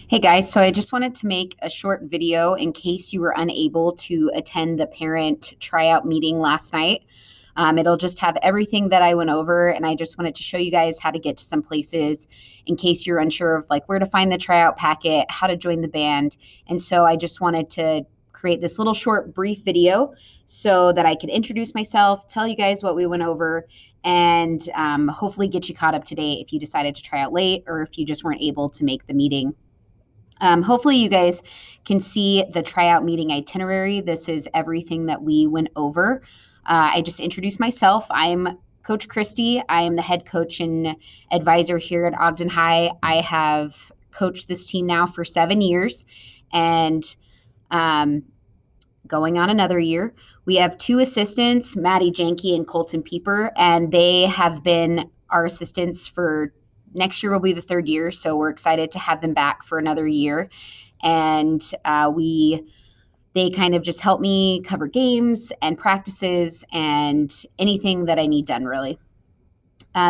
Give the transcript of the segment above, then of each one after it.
Hey guys, so I just wanted to make a short video in case you were unable to attend the parent tryout meeting last night. It'll just have everything that I went over, and I just wanted to show you guys how to get to some places in case you're unsure of like where to find the tryout packet, how to join the band. And so I just wanted to create this little short, brief video so that I could introduce myself, tell you guys what we went over, and hopefully get you caught up to date if you decided to try out late or if you just weren't able to make the meeting. Hopefully, you guys can see the tryout meeting itinerary. This is everything that we went over. I just introduced myself. I'm Coach Christy. I am the head coach and advisor here at Ogden High. I have coached this team now for 7 years and um, going on another year. We have two assistants, Maddie Janke and Colton Pieper, and they have been our assistants for next year will be the third year. So we're excited to have them back for another year. And they kind of just help me cover games and practices and anything that I need done, really.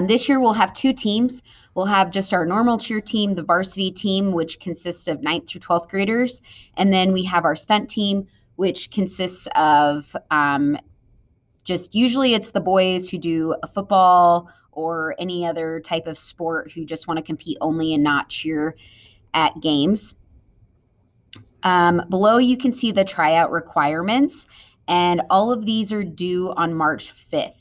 This year we'll have two teams. We'll have just our normal cheer team, the varsity team, which consists of 9th through 12th graders. And then we have our stunt team, which consists of just usually it's the boys who do a football or any other type of sport who just want to compete only and not cheer at games. Below, you can see the tryout requirements, and all of these are due on March 5th.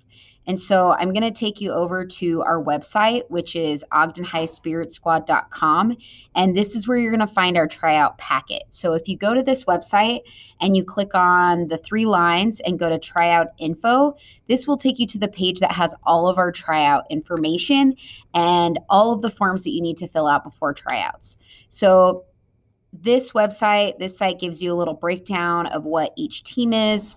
And so I'm going to take you over to our website, which is ogdenhighspiritsquad.com. And this is where you're going to find our tryout packet. So if you go to this website and you click on the three lines and go to tryout info, this will take you to the page that has all of our tryout information and all of the forms that you need to fill out before tryouts. So this site gives you a little breakdown of what each team is,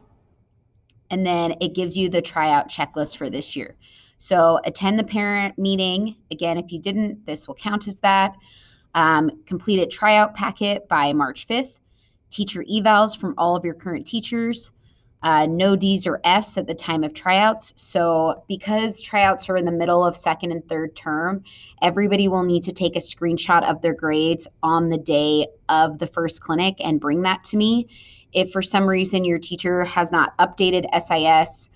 and then it gives you the tryout checklist for this year. So attend the parent meeting. Again, if you didn't, this will count as that. Complete a tryout packet by March 5th. Teacher evals from all of your current teachers. No D's or F's at the time of tryouts. So because tryouts are in the middle of second and third term, everybody will need to take a screenshot of their grades on the day of the first clinic and bring that to me. If for some reason your teacher has not updated SIS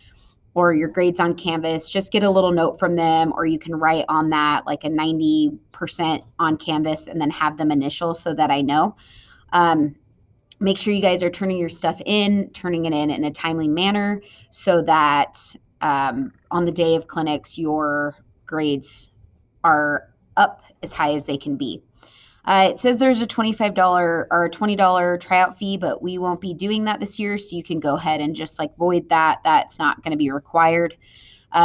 or your grades on Canvas, just get a little note from them, or you can write on that like a 90% on Canvas and then have them initial so that I know. Make sure you guys are turning your stuff in, turning it in a timely manner so that on the day of clinics, your grades are up as high as they can be. It says there's a $25 or a $20 tryout fee, but we won't be doing that this year. So you can go ahead and just like void that. That's not going to be required.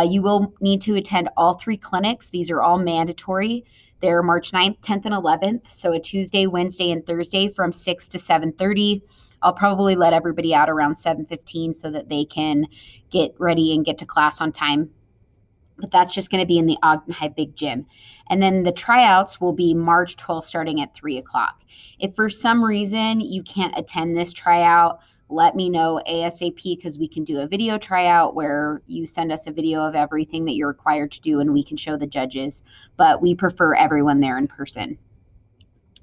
You will need to attend all three clinics. These are all mandatory. They're March 9th, 10th, and 11th. So a Tuesday, Wednesday, and Thursday from 6 to 7:30. I'll probably let everybody out around 7:15 so that they can get ready and get to class on time. But that's just going to be in the Ogden High Big Gym. And then the tryouts will be March 12th starting at 3 o'clock. If for some reason you can't attend this tryout, let me know ASAP because we can do a video tryout where you send us a video of everything that you're required to do and we can show the judges. But we prefer everyone there in person.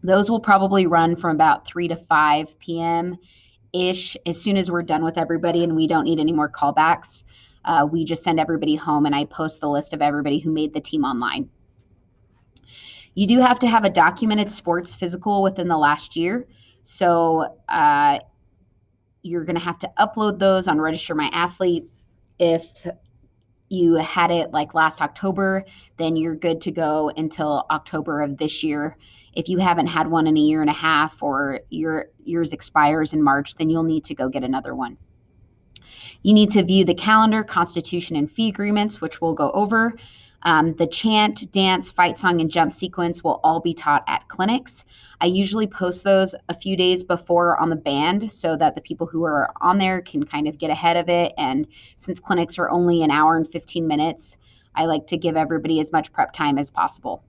Those will probably run from about 3 to 5 p.m. ish as soon as we're done with everybody and we don't need any more callbacks. We just send everybody home and I post the list of everybody who made the team online. You do have to have a documented sports physical within the last year. So you're going to have to upload those on Register My Athlete. If you had it like last October, then you're good to go until October of this year. If you haven't had one in a year and a half or yours expires in March, then you'll need to go get another one. You need to view the calendar, constitution, and fee agreements, which we'll go over. The chant, dance, fight song, and jump sequence will all be taught at clinics. I usually post those a few days before on the band so that the people who are on there can kind of get ahead of it. And since clinics are only an hour and 15 minutes, I like to give everybody as much prep time as possible.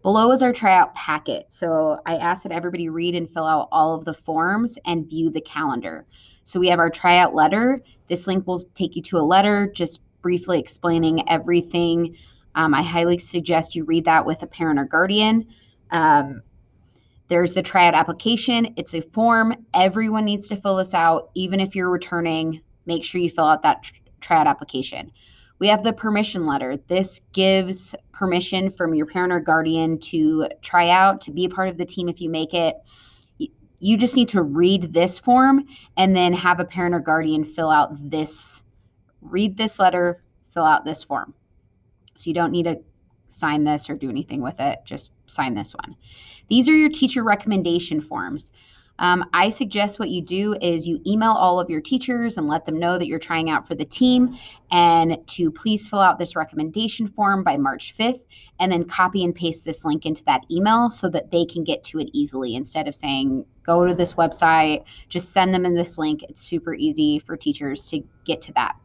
Below is our tryout packet. So I ask that everybody read and fill out all of the forms and view the calendar. So we have our tryout letter. This link will take you to a letter just briefly explaining everything. I highly suggest you read that with a parent or guardian. There's the tryout application. It's a form. Everyone needs to fill this out. Even if you're returning, make sure you fill out that tryout application. We have the permission letter. This gives permission from your parent or guardian to try out, to be a part of the team if you make it. You just need to read this form and then have a parent or guardian read this letter, fill out this form. So you don't need to sign this or do anything with it. Just sign this one. These are your teacher recommendation forms. I suggest what you do is you email all of your teachers and let them know that you're trying out for the team and to please fill out this recommendation form by March 5th and then copy and paste this link into that email so that they can get to it easily instead of saying, go to this website, just send them in this link. It's super easy for teachers to get to that.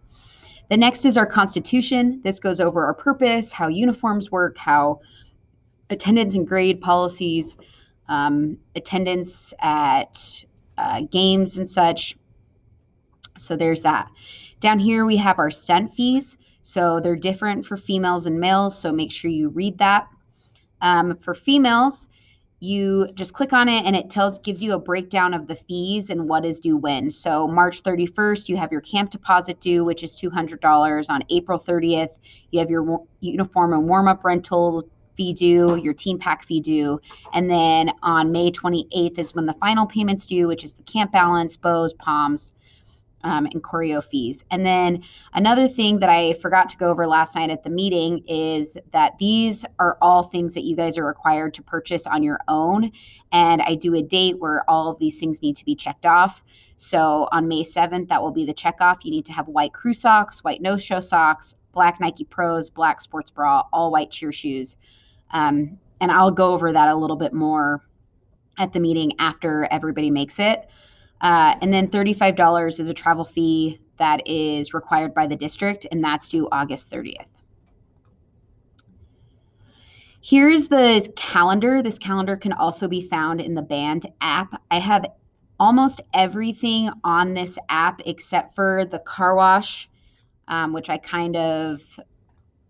The next is our Constitution. This goes over our purpose, how uniforms work, how attendance and grade policies, attendance at games and such. So there's that. Down here we have our stunt fees. So they're different for females and males, so make sure you read that. For females, you just click on it and it gives you a breakdown of the fees and what is due when. So March 31st, you have your camp deposit due, which is $200. On April 30th, you have your uniform and warm-up rental fee due, your team pack fee due. And then on May 28th is when the final payments due, which is the camp balance, bows, poms, and choreo fees. And then another thing that I forgot to go over last night at the meeting is that these are all things that you guys are required to purchase on your own. And I do a date where all of these things need to be checked off. So on May 7th, that will be the checkoff. You need to have white crew socks, white no-show socks, black Nike Pros, black sports bra, all white cheer shoes. And I'll go over that a little bit more at the meeting after everybody makes it. And then $35 is a travel fee that is required by the district, and that's due August 30th. Here's the calendar. This calendar can also be found in the band app. I have almost everything on this app except for the car wash, which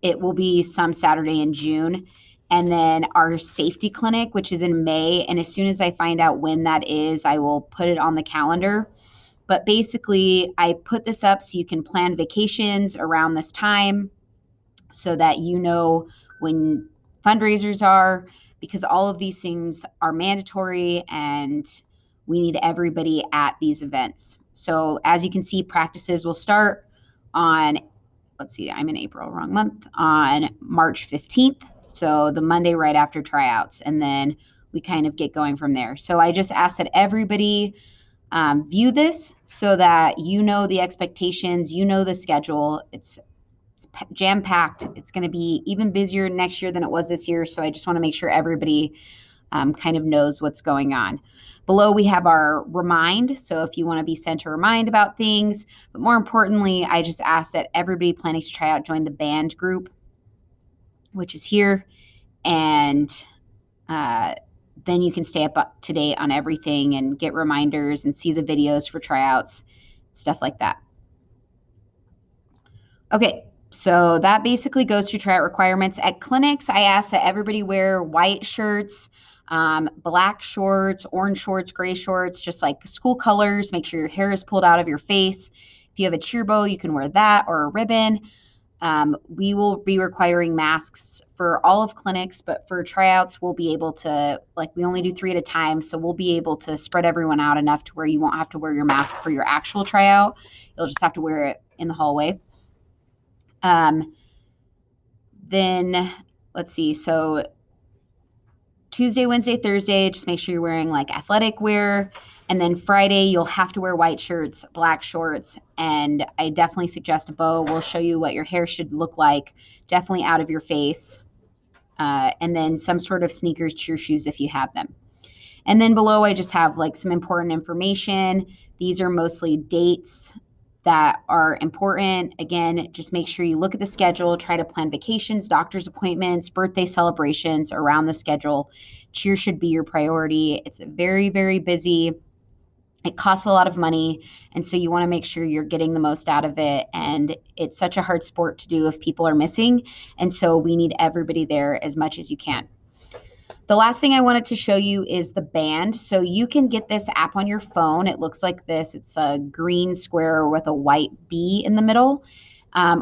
it will be some Saturday in June. And then our safety clinic, which is in May. And as soon as I find out when that is, I will put it on the calendar. But basically, I put this up so you can plan vacations around this time so that you know when fundraisers are, because all of these things are mandatory and we need everybody at these events. So as you can see, practices will start on, let's see, I'm in April, wrong month, on March 15th. So the Monday right after tryouts. And then we kind of get going from there. So I just ask that everybody view this so that you know the expectations, you know the schedule. It's jam-packed. It's going to be even busier next year than it was this year. So I just want to make sure everybody kind of knows what's going on. Below we have our remind. So if you want to be sent a remind about things, but more importantly, I just ask that everybody planning to try out join the band group, which is here. And then you can stay up to date on everything and get reminders and see the videos for tryouts, stuff like that. Okay, so that basically goes through tryout requirements. At clinics, I ask that everybody wear white shirts, black shorts, orange shorts, gray shorts, just like school colors. Make sure your hair is pulled out of your face. If you have a cheer bow, you can wear that or a ribbon. We will be requiring masks for all of clinics, but for tryouts, we'll be able to, we only do 3 at a time, so we'll be able to spread everyone out enough to where you won't have to wear your mask for your actual tryout. You'll just have to wear it in the hallway. Then let's see, so Tuesday, Wednesday, Thursday, just make sure you're wearing athletic wear. And then Friday, you'll have to wear white shirts, black shorts, and I definitely suggest a bow. We'll show you what your hair should look like, definitely out of your face. And then some sort of sneakers, cheer shoes if you have them. And then below, I just have some important information. These are mostly dates that are important. Again, just make sure you look at the schedule, try to plan vacations, doctor's appointments, birthday celebrations around the schedule. Cheer should be your priority. It's very, very busy. It costs a lot of money, and so you want to make sure you're getting the most out of it. And it's such a hard sport to do if people are missing, and so we need everybody there as much as you can. The last thing I wanted to show you is the band. So you can get this app on your phone. It looks like this. It's a green square with a white B in the middle.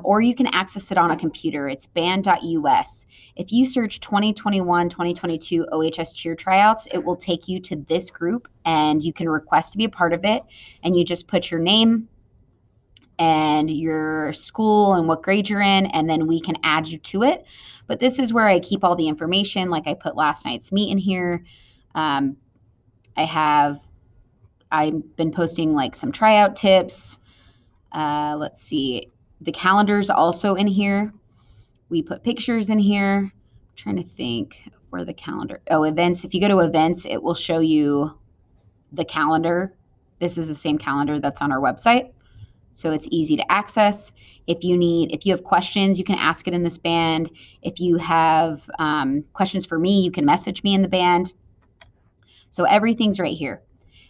Or you can access it on a computer. It's band.us. If you search 2021, 2022 OHS cheer tryouts, it will take you to this group and you can request to be a part of it. And you just put your name and your school and what grade you're in, and then we can add you to it. But this is where I keep all the information. Like I put last night's meet in here. Um, I've been posting like some tryout tips. Let's see, the calendar's also in here. We put pictures in here. I'm trying to think where the calendar. Oh, events. If you go to events, it will show you the calendar. This is the same calendar that's on our website. So it's easy to access. If you have questions, you can ask it in this band. If you have questions for me, you can message me in the band. So everything's right here.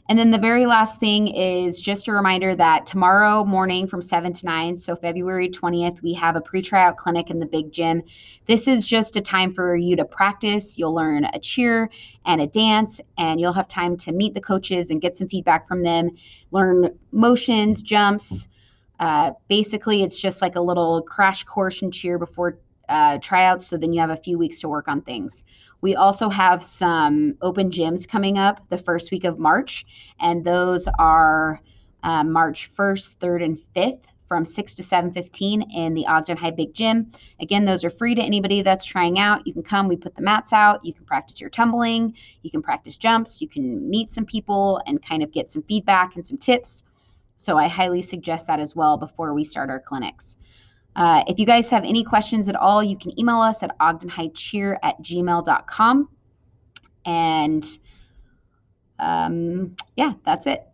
And then the very last thing is just a reminder that tomorrow morning from 7 to 9, so February 20th, we have a pre-tryout clinic in the big gym. This is just a time for you to practice. You'll learn a cheer and a dance, and you'll have time to meet the coaches and get some feedback from them, learn motions, jumps. Basically, it's just like a little crash course in cheer before tryouts, so then you have a few weeks to work on things. We also have some open gyms coming up the first week of March, and those are March 1st, 3rd, and 5th from 6 to 7:15 in the Ogden High Big Gym. Again, those are free to anybody that's trying out. You can come, we put the mats out, you can practice your tumbling, you can practice jumps, you can meet some people and kind of get some feedback and some tips. So I highly suggest that as well before we start our clinics. If you guys have any questions at all, you can email us at ogdenhighcheer@gmail.com. And yeah, that's it.